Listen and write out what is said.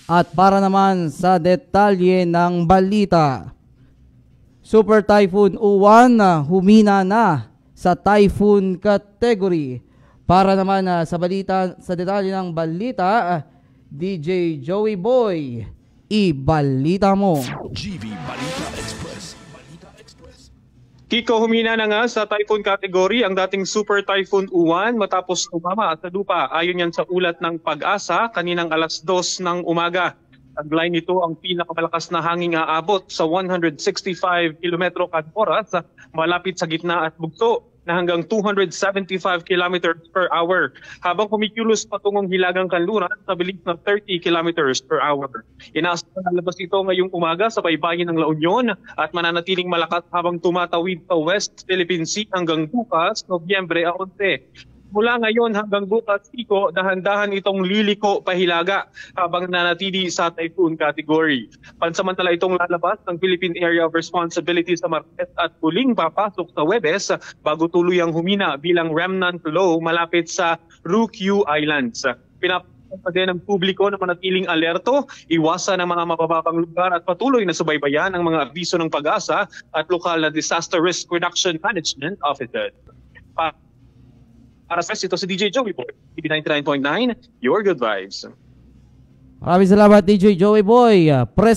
At para naman sa detalye ng balita, Super Typhoon Uwan humina na sa typhoon category. Para naman sa detalye ng balita, DJ Joey Boy, ibalita mo. GV Balita Express. Kiko, humina na nga sa typhoon category ang dating Super Typhoon Uwan matapos tumama sa lupa. Ayon yan sa ulat ng Pag-asa kaninang alas 2 ng umaga. Taglay nito ang pinakamalakas na hanging aabot sa 165 km kada oras malapit sa gitna at bugso na hanggang 275 km per hour habang kumikilos patungong Hilagang Kanluran sa bilis na 30 km per hour. Inaasahan na labas ito ngayong umaga sa baybayin ng La Union at mananatiling malakas habang tumatawid sa West Philippine Sea hanggang bukas, Nobyembre 11. Mula ngayon hanggang bukas, Kiko, dahan-dahan itong liliko pahilaga habang nanatili sa typhoon category. Pansamantala itong lalabas ng Philippine Area of Responsibility sa Marquez at muling papasok sa Huwebes bago tuluyang humina bilang remnant low malapit sa Ryukyu Islands. Pinapasok din ng publiko na manatiling alerto, iwasan ang mga mabababang lugar at patuloy na subaybayan ang mga abiso ng Pag-asa at lokal na Disaster Risk Reduction Management Officer. Para sa ito si DJ Joey Boy, TV 99.9, your good vibes. Maraming salamat DJ Joey Boy.